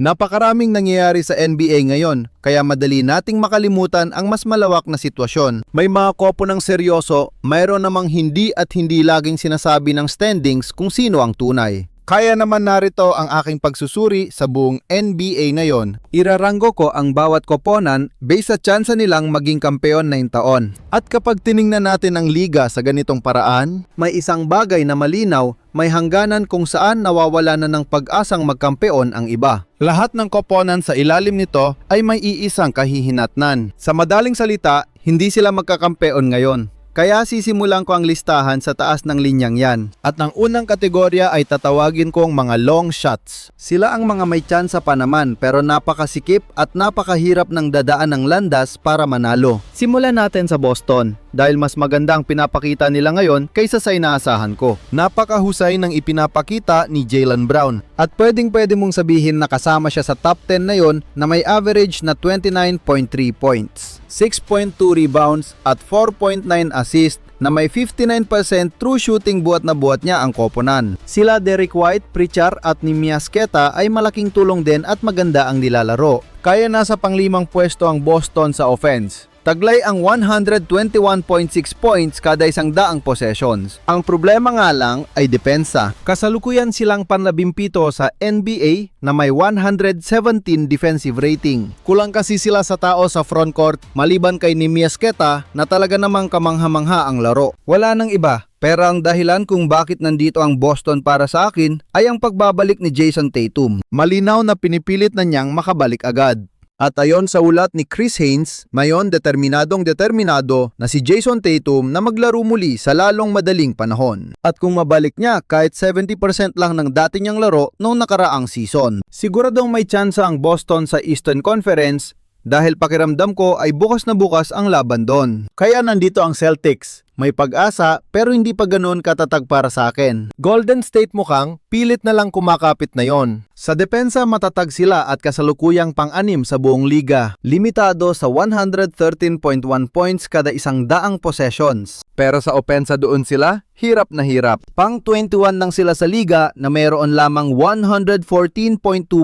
Napakaraming nangyayari sa NBA ngayon, kaya madali nating makalimutan ang mas malawak na sitwasyon. May mga kopo ng seryoso, mayroon namang hindi at hindi laging sinasabi ng standings kung sino ang tunay. Kaya naman narito ang aking pagsusuri sa buong NBA ngayon. Iraranggo ko ang bawat koponan based sa tsansa nilang maging kampeon na taon. At kapag tiningnan natin ang liga sa ganitong paraan, may isang bagay na malinaw, may hangganan kung saan nawawala na ng pag-asang magkampeon ang iba. Lahat ng koponan sa ilalim nito ay may iisang kahihinatnan. Sa madaling salita, hindi sila magkakampeon ngayon. Kaya sisimulan ko ang listahan sa taas ng linyang yan. At ang unang kategorya ay tatawagin kong mga long shots. Sila ang mga may tsansa pa naman pero napakasikip at napakahirap ng dadaan ng landas para manalo. Simulan natin sa Boston dahil mas maganda ang pinapakita nila ngayon kaysa sa inaasahan ko. Napakahusay ng ipinapakita ni Jaylen Brown. At pwede mong sabihin na kasama siya sa top 10 na yon na may average na 29.3 points, 6.2 rebounds at 4.9 assist na may 59% true shooting buhat na buhat niya ang koponan. Sila Derrick White, Pritchard at Neemias Queta ay malaking tulong din at maganda ang nilalaro. Kaya nasa panglimang pwesto ang Boston sa offense. Taglay ang 121.6 points kada 100 possessions. Ang problema nga lang ay depensa. Kasalukuyan silang panlabimpito sa NBA na may 117 defensive rating. Kulang kasi sila sa tao sa frontcourt maliban kay Neemias Queta na talaga namang kamangha-mangha ang laro. Wala nang iba. Pero ang dahilan kung bakit nandito ang Boston para sa akin ay ang pagbabalik ni Jason Tatum. Malinaw na pinipilit na niyang makabalik agad. At ayon sa ulat ni Chris Haynes, mayon determinado na si Jason Tatum na maglaro muli sa lalong madaling panahon. At kung mabalik niya kahit 70% lang ng dati niyang laro noong nakaraang season. Siguradong may tsansa ang Boston sa Eastern Conference dahil pakiramdam ko ay bukas na bukas ang laban doon. Kaya nandito ang Celtics. May pag-asa pero hindi pa ganoon katatag para sa akin. Golden State mukhang pilit na lang kumakapit na yon. Sa depensa matatag sila at kasalukuyang pang-anim sa buong liga. Limitado sa 113.1 points kada 100 possessions. Pero sa opensa doon sila, hirap na hirap. Pang 21 lang sila sa liga na mayroon lamang 114.2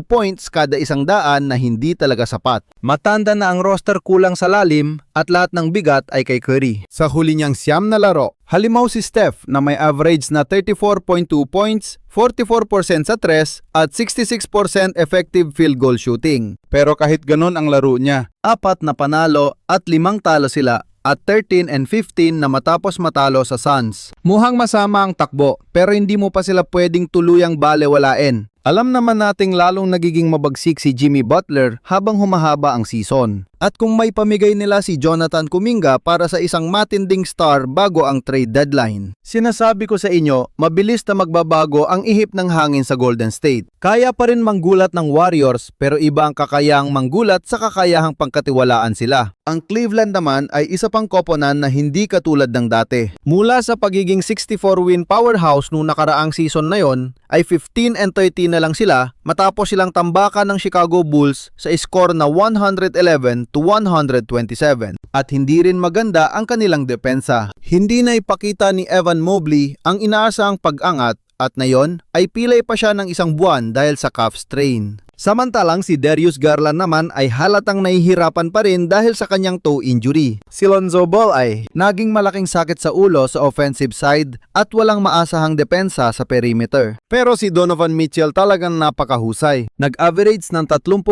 points kada 100 na hindi talaga sapat. Matanda na ang roster, kulang sa lalim at lahat ng bigat ay kay Curry. Sa huli niyang siyam na laro, halimaw si Steph na may average na 34.2 points, 44% sa 3 at 66% effective field goal shooting. Pero kahit ganun ang laro niya, 4 na panalo at 5 talo sila at 13 and 15 na matapos matalo sa Suns. Mukhang masama ang takbo pero hindi mo pa sila pwedeng tuluyang balewalain. Alam naman nating lalong nagiging mabagsik si Jimmy Butler habang humahaba ang season. At kung may pamigay nila si Jonathan Kuminga para sa isang matinding star bago ang trade deadline. Sinasabi ko sa inyo, mabilis na magbabago ang ihip ng hangin sa Golden State. Kaya pa rin manggulat ng Warriors pero iba ang kakayahang manggulat sa kakayahang pangkatiwalaan sila. Ang Cleveland naman ay isa pang koponan na hindi katulad ng dati. Mula sa pagiging 64-win powerhouse noong nakaraang season na yon, ay 15 and 13 na lang sila matapos silang tambakan ng Chicago Bulls sa score na 111 to 127. At hindi rin maganda ang kanilang depensa. Hindi na ipakita ni Evan Mobley ang inaasahang pag-angat at nayon ay pilay pa siya ng isang buwan dahil sa calf strain. Samantalang si Darius Garland naman ay halatang nahihirapan pa rin dahil sa kanyang toe injury. Si Lonzo Ball ay naging malaking sakit sa ulo sa offensive side at walang maasahang depensa sa perimeter. Pero si Donovan Mitchell talagang napakahusay. Nag-average ng 30.7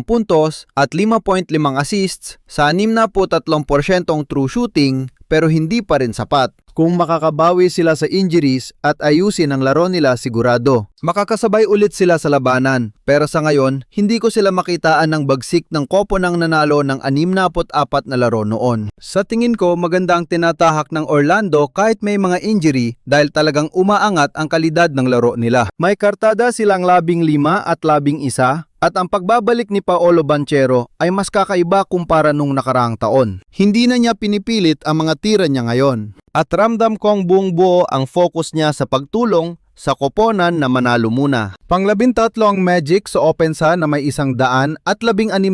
puntos at 5.5 assists sa 63% true shooting pero hindi pa rin sapat. Kung makakabawi sila sa injuries at ayusin ang laro nila, sigurado makakasabay ulit sila sa labanan. Pero sa ngayon, hindi ko sila makitaan ng bagsik ng koponang nanalo ng 64 na laro noon. Sa tingin ko, maganda ang tinatahak ng Orlando kahit may mga injury dahil talagang umaangat ang kalidad ng laro nila. May kartada silang 15 at 11 at ang pagbabalik ni Paolo Banchero ay mas kakaiba kumpara nung nakaraang taon. Hindi na niya pinipilit ang mga tira niya ngayon. At ramdam kong buong buo ang focus niya sa pagtulong sa koponan na manalo muna. Pang-13 ang Magic sa opensa na may 116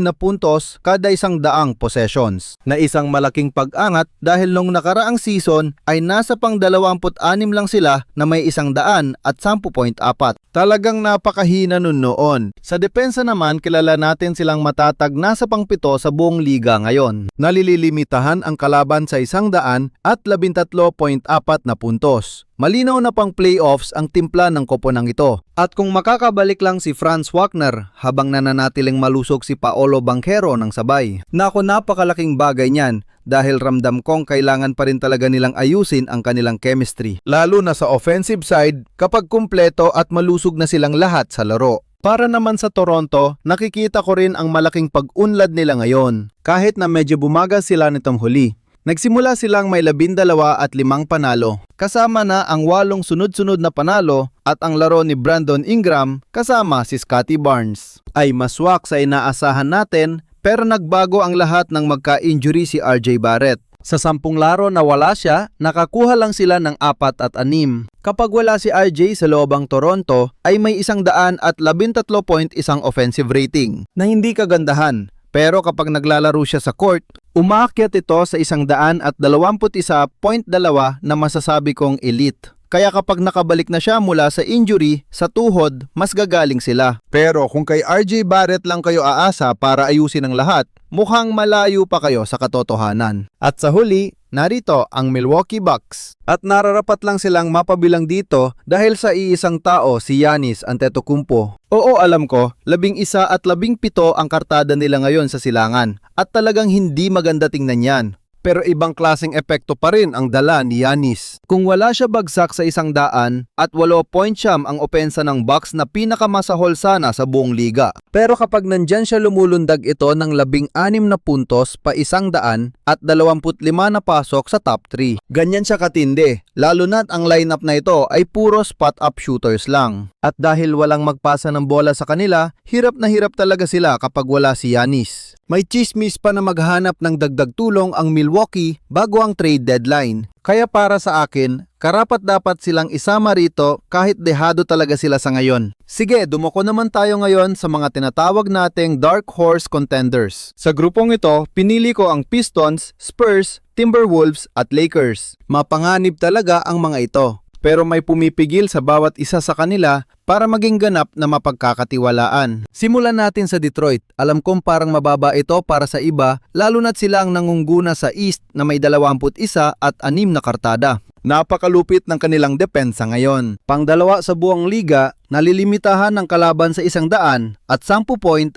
na puntos kada 100 possessions, na isang malaking pag-angat dahil nung nakaraang season ay nasa pang-26 lang sila na may 110 at 10.4. Talagang napakahina nun noon. Sa depensa naman, kilala natin silang matatag nasa pang-7 sa buong liga ngayon. Nalililimitahan ang kalaban sa 100 at 13.4 na puntos. Malinaw na pang playoffs ang timpla ng koponang ito. At kung makakabalik lang si Franz Wagner habang nananatiling malusog si Paolo Banchero ng sabay. Nako, napakalaking bagay niyan dahil ramdam kong kailangan pa rin talaga nilang ayusin ang kanilang chemistry. Lalo na sa offensive side kapag kumpleto at malusog na silang lahat sa laro. Para naman sa Toronto, nakikita ko rin ang malaking pag-unlad nila ngayon. Kahit na medyo bumaga sila nitong huli. Nagsimula silang may 12 at 5 panalo. Kasama na ang 8 sunod-sunod na panalo at ang laro ni Brandon Ingram kasama si Scottie Barnes. Ay maswak sa inaasahan natin pero nagbago ang lahat ng magka-injury si RJ Barrett. Sa 10 laro na wala siya, nakakuha lang sila ng 4 at 6. Kapag wala si RJ sa loobang Toronto ay may 113.1 offensive rating na hindi kagandahan. Pero kapag naglalaro siya sa court, umaakyat ito sa 121.2 na masasabi kong elite. Kaya kapag nakabalik na siya mula sa injury, sa tuhod, mas gagaling sila. Pero kung kay RJ Barrett lang kayo aasa para ayusin ang lahat, mukhang malayo pa kayo sa katotohanan. At sa huli, narito ang Milwaukee Bucks. At nararapat lang silang mapabilang dito dahil sa iisang tao, si Giannis Antetokounmpo. Oo, alam ko, 11 at 17 ang kartada nila ngayon sa silangan. At talagang hindi maganda tingnan yan. Pero ibang klaseng epekto pa rin ang dala ni Giannis. Kung wala siya bagsak sa 100 at 8.7 ang opensa ng Bucks na pinakamasahol sana sa buong liga. Pero kapag nandyan siya lumulundag ito ng 16 na puntos pa 100 at 25 na pasok sa top 3. Ganyan siya katindi, lalo na't ang lineup na ito ay puro spot-up shooters lang. At dahil walang magpasa ng bola sa kanila, hirap na hirap talaga sila kapag wala si Giannis. May chismis pa na maghanap ng dagdag tulong ang Milwaukee bago ang trade deadline. Kaya para sa akin, karapat dapat silang isama rito kahit dehado talaga sila sa ngayon. Sige, dumako naman tayo ngayon sa mga tinatawag nating Dark Horse Contenders. Sa grupong ito, pinili ko ang Pistons, Spurs, Timberwolves at Lakers. Mapanganib talaga ang mga ito. Pero may pumipigil sa bawat isa sa kanila para maging ganap na mapagkakatiwalaan. Simulan natin sa Detroit. Alam kong parang mababa ito para sa iba, lalo na't sila ang nangungguna sa East na may 21 at 6 na kartada. Napakalupit ng kanilang depensa ngayon. Pang-2 sa buong liga, nalilimitahan ng kalaban sa 100 at 10.8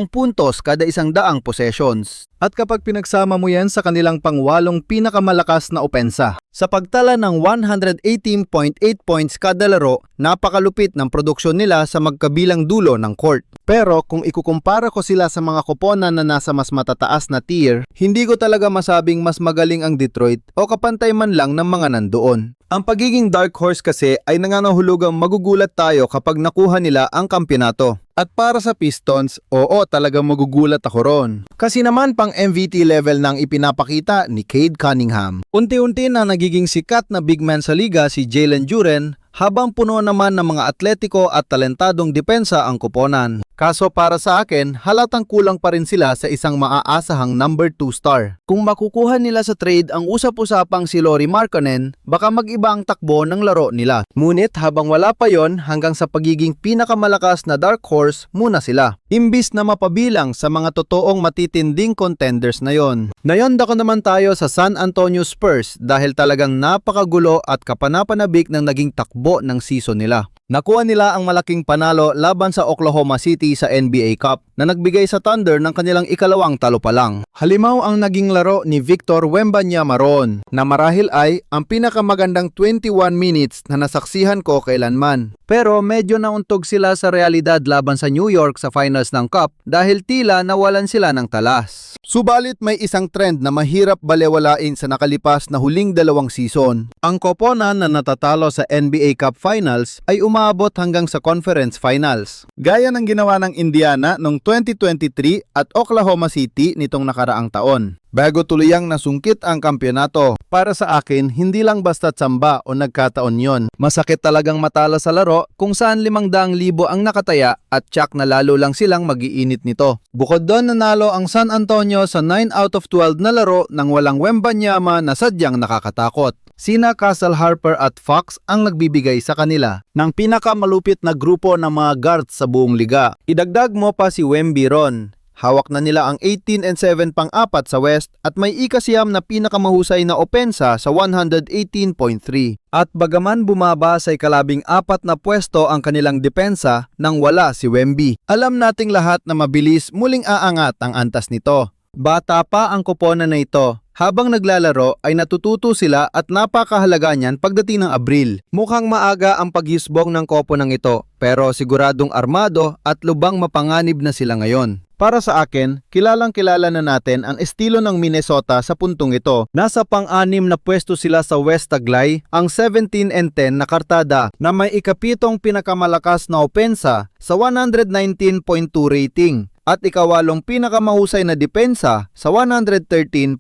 puntos kada 100 possessions. At kapag pinagsama mo yan sa kanilang pang-8 pinakamalakas na opensa, sa pagtala ng 118.8 points kada laro, napakalupit ng produksyon nila sa magkabilang dulo ng court. Pero kung ikukumpara ko sila sa mga koponan na nasa mas matataas na tier, hindi ko talaga masabing mas magaling ang Detroit o kapantay man lang ng mga nandoon. Ang pagiging dark horse kasi ay nangangahulugang magugulat tayo kapag nakuha nila ang kampyonato. At para sa Pistons, oo, talagang magugulat ako ron. Kasi naman pang MVP level nang ipinapakita ni Cade Cunningham. Unti-unti na nagiging sikat na big man sa liga si Jalen Duren, habang puno naman ng mga atletiko at talentadong depensa ang koponan. Kaso para sa akin, halatang kulang pa rin sila sa isang maaasahang number 2 star. Kung makukuha nila sa trade ang usap-usapang si Lauri Markkanen, baka mag-iba ang takbo ng laro nila. Ngunit habang wala pa yon, hanggang sa pagiging pinakamalakas na dark horse muna sila. Imbis na mapabilang sa mga totoong matitinding contenders na yon. Nayonda ko naman tayo sa San Antonio Spurs dahil talagang napakagulo at kapanapanabik ng naging takbo ng season nila. Nakuha nila ang malaking panalo laban sa Oklahoma City sa NBA Cup na nagbigay sa Thunder ng kanilang ikalawang talo pa lang. Halimaw ang naging laro ni Victor Wembanyama roon na marahil ay ang pinakamagandang 21 minutes na nasaksihan ko kailanman. Pero medyo nauntog sila sa realidad laban sa New York sa finals ng Cup dahil tila nawalan sila ng talas. Subalit may isang trend na mahirap balewalain sa nakalipas na huling 2 season. Ang koponan na natatalo sa NBA Cup Finals ay umaabot hanggang sa conference finals. Gaya ng ginawa ng Indiana noong 2023 at Oklahoma City nitong nakaraang taon. Bago tuluyang nasungkit ang kampyonato. Para sa akin, hindi lang basta tsamba o nagkataon yon. Masakit talagang matalo sa laro kung saan 500,000 ang nakataya at tsak na lalo lang silang mag-iinit nito. Bukod doon, nanalo ang San Antonio sa 9 out of 12 na laro nang walang Wembanyama na sadyang nakakatakot. Sina Castle Harper at Fox ang nagbibigay sa kanila ng pinakamalupit na grupo ng mga guards sa buong liga. Idagdag mo pa si Wemby ron. Hawak na nila ang 18-7 pang-apat sa West at may ikasiyam na pinakamahusay na opensa sa 118.3. At bagaman bumaba sa ikalabing-4 na pwesto ang kanilang depensa nang wala si Wemby, alam nating lahat na mabilis muling aangat ang antas nito. Bata pa ang koponan na ito. Habang naglalaro ay natututo sila at napakahalaga niyan pagdating ng Abril. Mukhang maaga ang paghisbong ng koponang ito pero siguradong armado at lubang mapanganib na sila ngayon. Para sa akin, kilalang-kilala na natin ang estilo ng Minnesota sa puntong ito. Nasa pang-6 na pwesto sila sa West taglay, ang 17-10 na kartada na may ikapitong pinakamalakas na opensa sa 119.2 rating. At ikawalong pinakamahusay na depensa sa 113.7.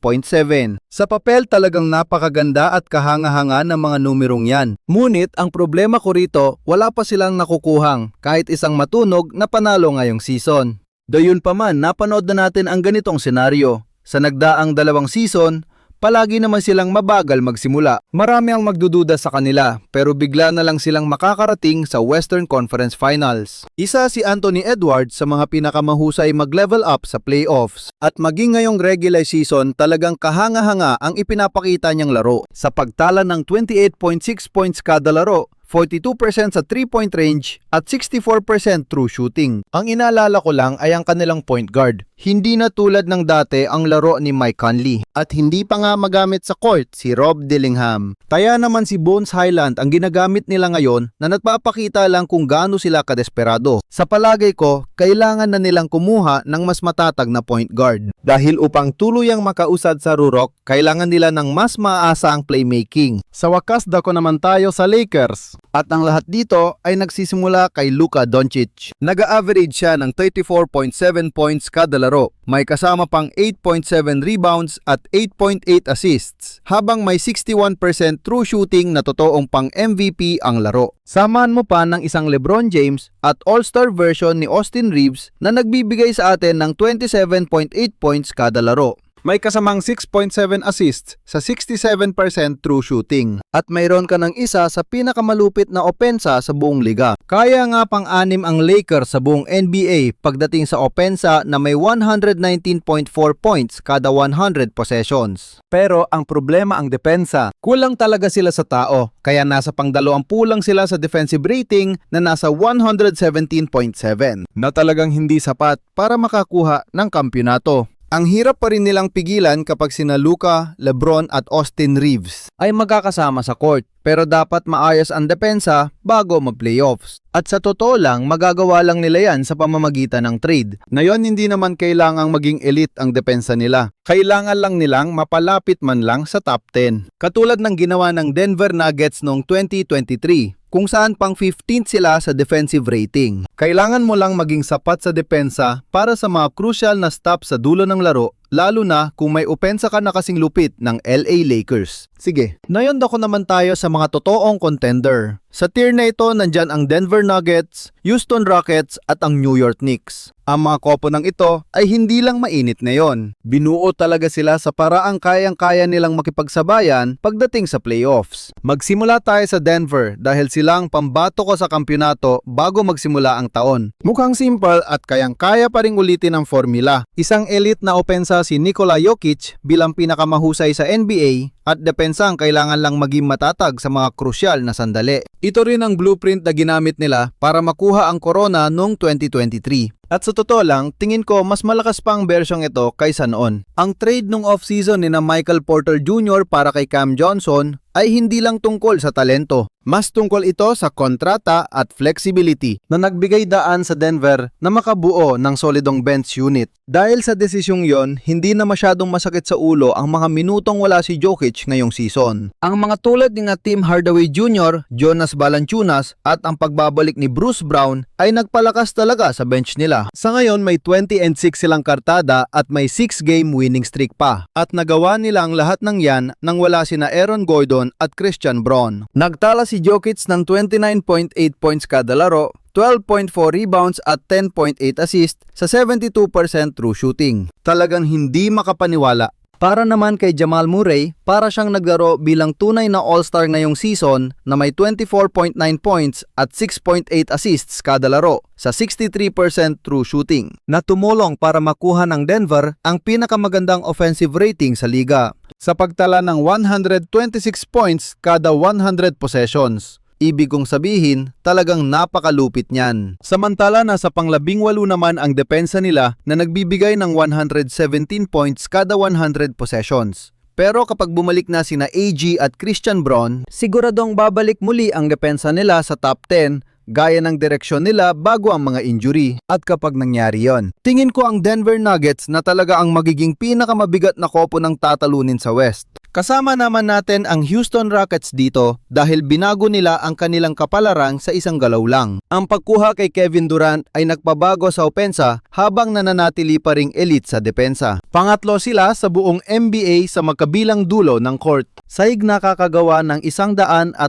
Sa papel talagang napakaganda at kahanga-hanga ng mga numerong yan. Ngunit ang problema ko rito, wala pa silang nakukuhang kahit isang matunog na panalo ngayong season. Gayunpaman, napanood na natin ang ganitong senaryo. Sa nagdaang 2 season, palagi naman silang mabagal magsimula. Marami ang magdududa sa kanila pero bigla na lang silang makakarating sa Western Conference Finals. Isa si Anthony Edwards sa mga pinakamahusay mag-level up sa playoffs. At maging ngayong regular season talagang kahanga-hanga ang ipinapakita niyang laro. Sa pagtala ng 28.6 points kada laro, 42% sa 3-point range at 64% true shooting. Ang inaalala ko lang ay ang kanilang point guard. Hindi na tulad ng dati ang laro ni Mike Conley. At hindi pa nga magamit sa court si Rob Dillingham. Kaya naman si Bones Hyland ang ginagamit nila ngayon na nagpapakita lang kung gaano sila kadesperado. Sa palagay ko, kailangan na nilang kumuha ng mas matatag na point guard. Dahil upang tuluyang makausad sa rurok, kailangan nila ng mas maasa ang playmaking. Sa wakas dako naman tayo sa Lakers. At ang lahat dito ay nagsisimula kay Luka Doncic. Nag-average siya ng 34.7 points kada laro. May kasama pang 8.7 rebounds at 8.8 assists. Habang may 61% true shooting na totoong pang MVP ang laro. Samahan mo pa ng isang LeBron James at all-star version ni Austin Reeves na nagbibigay sa atin ng 27.8 points kada laro. May kasamang 6.7 assists sa 67% true shooting. At mayroon ka ng isa sa pinakamalupit na opensa sa buong liga. Kaya nga pang-6 ang Lakers sa buong NBA pagdating sa opensa na may 119.4 points kada 100 possessions. Pero ang problema ang depensa. Kulang talaga sila sa tao. Kaya nasa pang-20 lang sila sa defensive rating na nasa 117.7 na talagang hindi sapat para makakuha ng kampyonato. Ang hirap pa rin nilang pigilan kapag sina Luka, LeBron at Austin Reeves ay magkakasama sa court. Pero dapat maayos ang depensa bago mag-playoffs. At sa totoo lang, magagawa lang nila yan sa pamamagitan ng trade. Ngayon, hindi naman kailangang maging elite ang depensa nila. Kailangan lang nilang mapalapit man lang sa top 10. Katulad ng ginawa ng Denver Nuggets noong 2023. Kung saan pang 15th sila sa defensive rating. Kailangan mo lang maging sapat sa depensa para sa mga crucial na stop sa dulo ng laro, lalo na kung may opensa ka na kasing lupit ng LA Lakers. Sige, ngayon dako naman tayo sa mga totoong contender. Sa tier na ito, nandyan ang Denver Nuggets, Houston Rockets at ang New York Knicks. Ang mga koponang ito ay hindi lang mainit ngayon. Binuo talaga sila sa paraang kayang-kaya nilang makipagsabayan pagdating sa playoffs. Magsimula tayo sa Denver dahil sila ang pambato ko sa kampyonato bago magsimula ang taon. Mukhang simple at kayang-kaya pa ring ulitin ang formula. Isang elite na opensa si Nikola Jokic bilang pinakamahusay sa NBA at depensa ang kailangan lang maging matatag sa mga krusyal na sandali. Ito rin ang blueprint na ginamit nila para makuha ang corona noong 2023. At sa totoo lang, tingin ko mas malakas pa ang bersyong ito kaysa noon. Ang trade nung off-season ni na Michael Porter Jr. para kay Cam Johnson ay hindi lang tungkol sa talento. Mas tungkol ito sa kontrata at flexibility na nagbigay daan sa Denver na makabuo ng solidong bench unit. Dahil sa desisyong yon, hindi na masyadong masakit sa ulo ang mga minutong wala si Jokic ngayong season. Ang mga tulad ni Tim Hardaway Jr., Jonas Valanciunas at ang pagbabalik ni Bruce Brown ay nagpalakas talaga sa bench nila. Sa ngayon may 20-6 silang kartada at may 6-game winning streak pa. At nagawa nila ang lahat ng yan nang wala sina Aaron Gordon at Christian Braun. Nagtala si Jokic ng 29.8 points kada laro, 12.4 rebounds at 10.8 assists sa 72% true shooting. Talagang hindi makapaniwala. Para naman kay Jamal Murray, para siyang naglaro bilang tunay na all-star ngayong season na may 24.9 points at 6.8 assists kada laro sa 63% true shooting na tumulong para makuha ng Denver ang pinakamagandang offensive rating sa liga sa pagtala ng 126 points kada 100 possessions. Ibig kong sabihin, talagang napakalupit niyan. Samantala nasa pang-18 naman ang depensa nila na nagbibigay ng 117 points kada 100 possessions. Pero kapag bumalik na sina AG at Christian Braun, siguradong babalik muli ang depensa nila sa top 10 gaya ng direksyon nila bago ang mga injury. At kapag nangyari yon, tingin ko ang Denver Nuggets na talaga ang magiging pinakamabigat na kopo ng tatalunin sa West. Kasama naman natin ang Houston Rockets dito dahil binago nila ang kanilang kapalarang sa isang galaw lang. Ang pagkuha kay Kevin Durant ay nagpabago sa opensa habang nananatili pa ring elite sa depensa. Pangatlo sila sa buong NBA sa magkabilang dulo ng court. Saig nakakagawa ng 123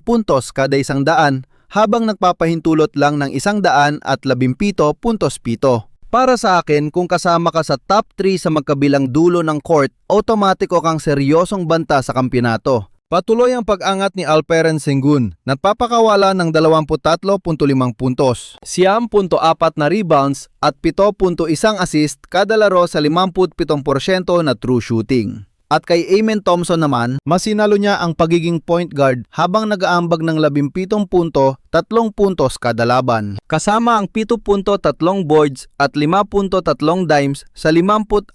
puntos kada 100 habang nagpapahintulot lang ng 117.7 puntos. Para sa akin, kung kasama ka sa top 3 sa magkabilang dulo ng court, automatiko kang seryosong banta sa kampyonato. Patuloy ang pag-angat ni Alperen Sengun, nagpapakawala ng 23.5 puntos, 9.4 na rebounds at 7.1 assist kada laro sa 57% na true shooting. At kay Amen Thompson naman, masinalo niya ang pagiging point guard habang nag-aambag ng 17 punto, 3 puntos kada laban. Kasama ang 7.3 boards at 5.3 dimes sa 54%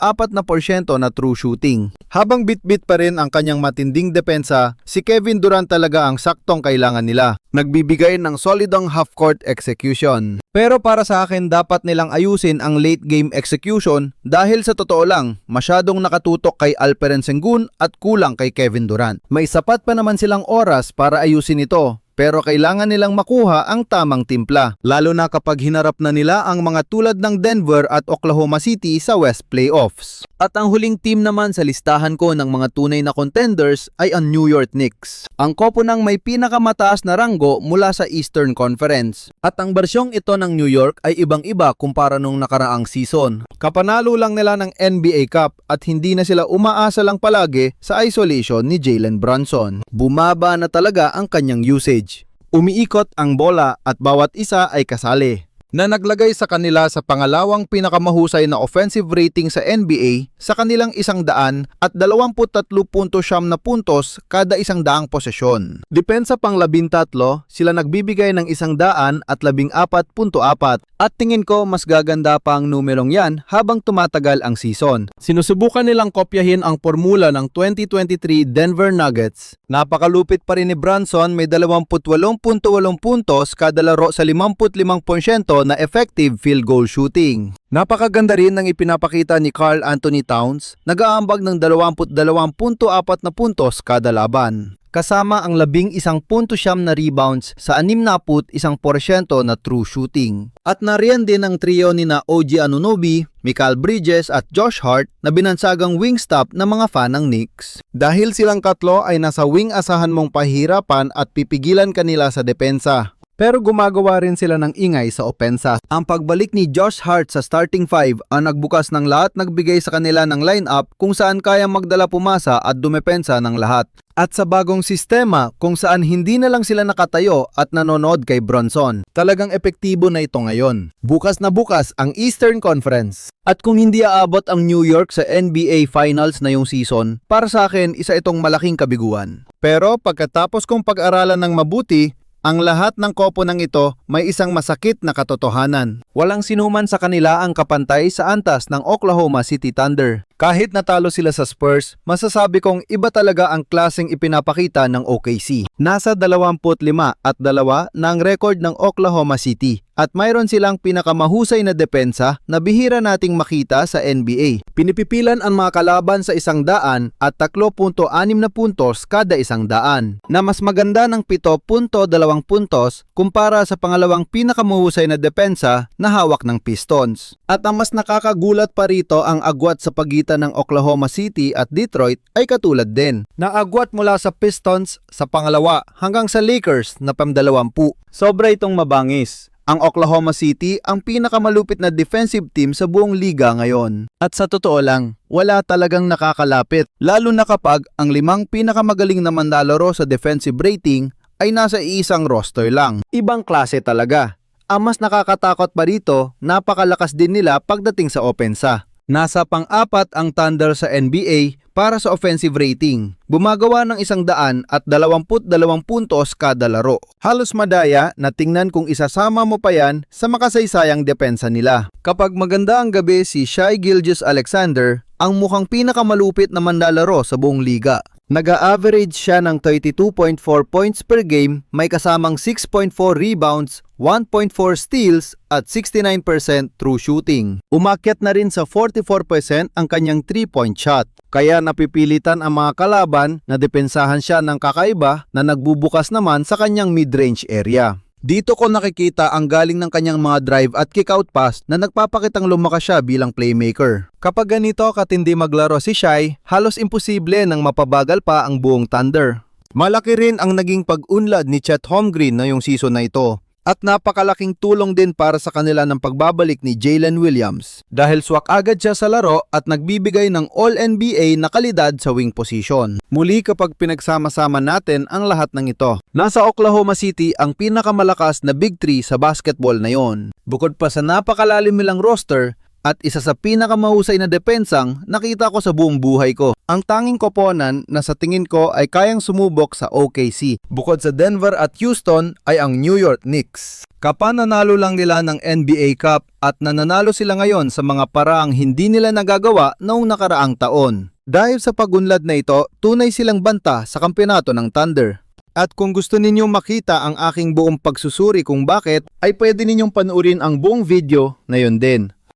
na true shooting. Habang bit-bit pa rin ang kanyang matinding depensa, si Kevin Durant talaga ang saktong kailangan nila. Nagbibigay ng solidong half-court execution. Pero para sa akin, dapat nilang ayusin ang late game execution dahil sa totoo lang, masyadong nakatutok kay Alperen Sengun at kulang kay Kevin Durant. May sapat pa naman silang oras para ayusin ito. Pero kailangan nilang makuha ang tamang timpla, lalo na kapag hinarap na nila ang mga tulad ng Denver at Oklahoma City sa West Playoffs. At ang huling team naman sa listahan ko ng mga tunay na contenders ay ang New York Knicks. Ang koponang may pinakamataas na ranggo mula sa Eastern Conference. At ang bersyong ito ng New York ay ibang-iba kumpara nung nakaraang season. Kapanalo lang nila ng NBA Cup at hindi na sila umaasa lang palagi sa isolation ni Jalen Brunson. Bumaba na talaga ang kanyang usage. Umiikot ang bola at bawat isa ay kasali, na naglagay sa kanila sa pangalawang pinakamahusay na offensive rating sa NBA sa kanilang 123.7 na puntos kada 100 posesyon. Depensa pang 13, sila nagbibigay ng 114.4 at tingin ko mas gaganda pa ang numerong yan habang tumatagal ang season. Sinusubukan nilang kopyahin ang formula ng 2023 Denver Nuggets. Napakalupit pa rin ni Brunson, may 28.8 puntos kada laro sa 55% na effective field goal shooting. Napakaganda rin ng ipinapakita ni Karl Anthony Towns, nag-aambag ng 22.4 na puntos kada laban. Kasama ang 11.9 na rebounds sa 61% na true shooting. At nariyan din ang trio ni na OG Anunoby, Mikal Bridges at Josh Hart na binansagang wingstop ng mga fan ng Knicks. Dahil silang katlo ay nasa wing asahan mong pahirapan at pipigilan kanila sa depensa. Pero gumagawa rin sila ng ingay sa opensa. Ang pagbalik ni Josh Hart sa starting 5 ang nagbukas ng lahat, nagbigay sa kanila ng lineup kung saan kayang magdala pumasa at dumepensa ng lahat. At sa bagong sistema kung saan hindi na lang sila nakatayo at nanonood kay Brunson. Talagang epektibo na ito ngayon. Bukas na bukas ang Eastern Conference. At kung hindi aabot ang New York sa NBA Finals na yung season, para sa akin isa itong malaking kabiguan. Pero pagkatapos kong pag-aralan ng mabuti, ang lahat ng koponang ito may isang masakit na katotohanan. Walang sinuman sa kanila ang kapantay sa antas ng Oklahoma City Thunder. Kahit natalo sila sa Spurs, masasabi kong iba talaga ang klaseng ipinapakita ng OKC. Nasa 25 at 2 na ang record ng Oklahoma City at mayroon silang pinakamahusay na depensa na bihira nating makita sa NBA. Pinipipilan ang mga kalaban sa 100 at 3.6 na puntos kada 100, na mas maganda ng 7.2 puntos kumpara sa pangalawang pinakamahusay na depensa na hawak ng Pistons. At ang mas nakakagulat pa rito, ang agwat sa pagitan ng Oklahoma City at Detroit ay katulad din. Naagwat mula sa Pistons sa pangalawa hanggang sa Lakers na +20. Sobra itong mabangis. Ang Oklahoma City ang pinakamalupit na defensive team sa buong liga ngayon. At sa totoo lang, wala talagang nakakalapit, lalo na kapag ang 5 pinakamagaling na manlalaro sa defensive rating ay nasa isang roster lang. Ibang klase talaga. Ang mas nakakatakot pa rito, napakalakas din nila pagdating sa opensa. Nasa pang-4 ang Thunder sa NBA para sa offensive rating. Bumagawa ng 122 puntos kada laro. Halos madaya na tingnan kung isasama mo pa yan sa makasaysayang depensa nila. Kapag maganda ang gabi si Shai Gilgeous-Alexander, ang mukhang pinakamalupit na manlalaro sa buong liga. Nag-a-average siya ng 32.4 points per game, may kasamang 6.4 rebounds, 1.4 steals at 69% true shooting. Umakyat na rin sa 44% ang kanyang 3-point shot. Kaya napipilitan ang mga kalaban na depensahan siya ng kakaiba na nagbubukas naman sa kanyang mid-range area. Dito ko nakikita ang galing ng kanyang mga drive at kick-out pass na nagpapakitang lumakas siya bilang playmaker. Kapag ganito katindi maglaro si Shai, halos imposible nang mapabagal pa ang buong Thunder. Malaki rin ang naging pag-unlad ni Chet Holmgren na yung season na ito. At napakalaking tulong din para sa kanila ng pagbabalik ni Jalen Williams. Dahil swak agad siya sa laro at nagbibigay ng All-NBA na kalidad sa wing position. Muli kapag pinagsama-sama natin ang lahat ng ito, nasa Oklahoma City ang pinakamalakas na Big 3 sa basketball na yon. Bukod pa sa napakalalim nilang roster, at isa sa pinakamahusay na depensang nakita ko sa buong buhay ko. Ang tanging koponan na sa tingin ko ay kayang sumubok sa OKC, bukod sa Denver at Houston, ay ang New York Knicks. Kapananalo lang nila ng NBA Cup at nananalo sila ngayon sa mga paraang hindi nila nagagawa noong nakaraang taon. Dahil sa pagunlad na ito, tunay silang banta sa kampeonato ng Thunder. At kung gusto ninyong makita ang aking buong pagsusuri kung bakit, ay pwede ninyong panuorin ang buong video na yun din.